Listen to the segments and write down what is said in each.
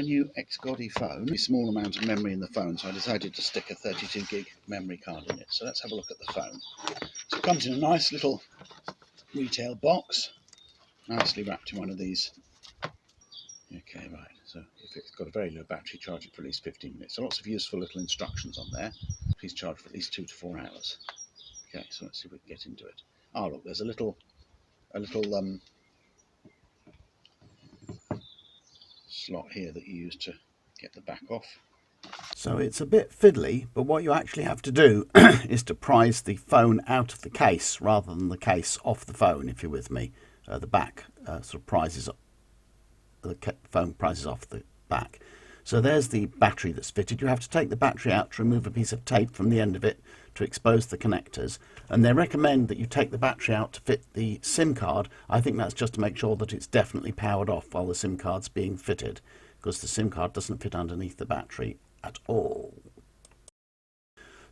new XGODY phone, a small amount of memory in the phone, so I decided to stick a 32 gig memory card in it. So let's have a look at the phone. So it comes in a nice little retail box, nicely wrapped in one of these. Okay, right, so if it's got a very low battery, charge it for at least 15 minutes. So lots of useful little instructions on there. Please charge for at least 2 to 4 hours. Okay, so let's see if we can get into it. Oh look, there's a little slot here that you use to get the back off. So it's a bit fiddly, but what you actually have to do is to prise the phone out of the case rather than the case off the phone, if you're with me. The back sort of prizes, the phone prizes off the back. So there's the battery that's fitted. You have to take the battery out to remove a piece of tape from the end of it to expose the connectors. And they recommend that you take the battery out to fit the SIM card. I think that's just to make sure that it's definitely powered off while the SIM card's being fitted, because the SIM card doesn't fit underneath the battery at all.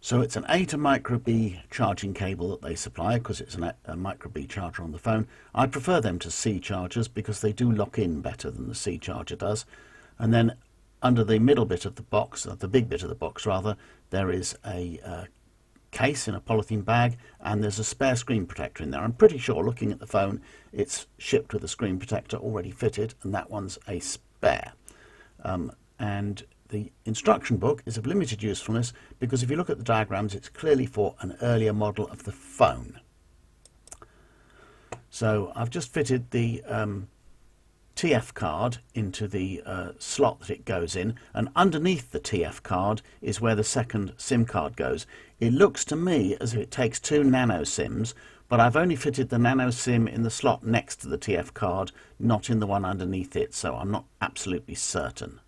So it's an A to micro B charging cable that they supply, because it's a micro B charger on the phone. I prefer them to C chargers because they do lock in better than the C charger does. And then under the middle bit of the box, the big bit of the box rather, there is a case in a polythene bag, and there's a spare screen protector in there. I'm pretty sure, looking at the phone, it's shipped with a screen protector already fitted, and that one's a spare. And the instruction book is of limited usefulness because if you look at the diagrams, it's clearly for an earlier model of the phone. So I've just fitted the TF card into the slot that it goes in, and underneath the TF card is where the second SIM card goes. It looks to me as if it takes 2 nano SIMs, but I've only fitted the nano SIM in the slot next to the TF card, not in the one underneath it, so I'm not absolutely certain.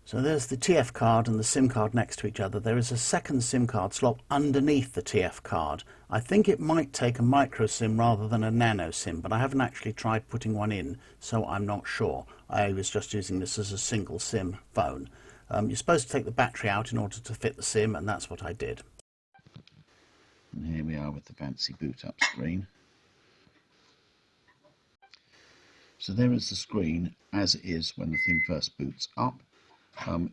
So there's the TF card and the SIM card next to each other. There is a second SIM card slot underneath the TF card. I think it might take a micro SIM rather than a nano SIM, but I haven't actually tried putting one in, so I'm not sure. I was just using this as a single SIM phone. You're supposed to take the battery out in order to fit the SIM, and that's what I did. And here we are with the fancy boot up screen. So there is the screen as it is when the thing first boots up.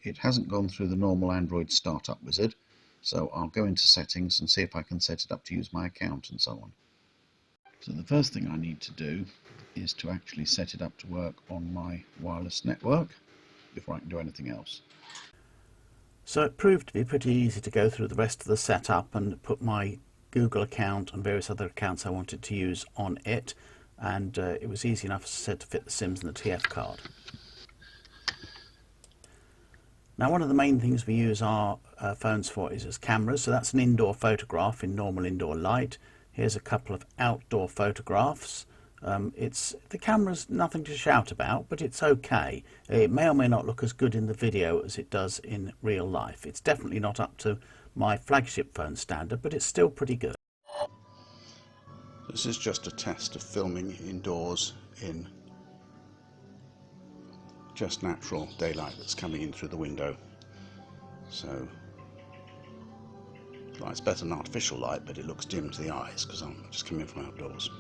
It hasn't gone through the normal Android startup wizard, so I'll go into settings and see if I can set it up to use my account and so on. So the first thing I need to do is to actually set it up to work on my wireless network before I can do anything else. So it proved to be pretty easy to go through the rest of the setup and put my Google account and various other accounts I wanted to use on it, and it was easy enough, as I said, to fit the SIMs and the TF card. Now, one of the main things we use our phones for is as cameras, so that's an indoor photograph in normal indoor light. Here's a couple of outdoor photographs. The camera's nothing to shout about, but it's okay. It may or may not look as good in the video as it does in real life. It's definitely not up to my flagship phone standard, but it's still pretty good. This is just a test of filming indoors in just natural daylight that's coming in through the window. So, well, it's better than artificial light, but it looks dim to the eyes because I'm just coming in from outdoors.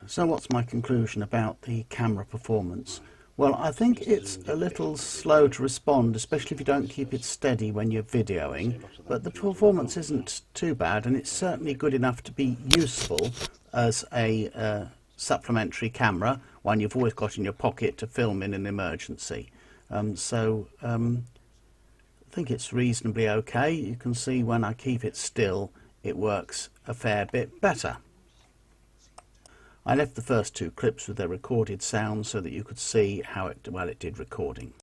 So what's my conclusion about the camera performance? Well, I think it's a little slow to respond, especially if you don't keep it steady when you're videoing, but the performance isn't too bad, and it's certainly good enough to be useful as a supplementary camera, one you've always got in your pocket to film in an emergency. I think it's reasonably okay. You can see when I keep it still, it works a fair bit better. I left the first 2 clips with their recorded sound so that you could see how well it did recording.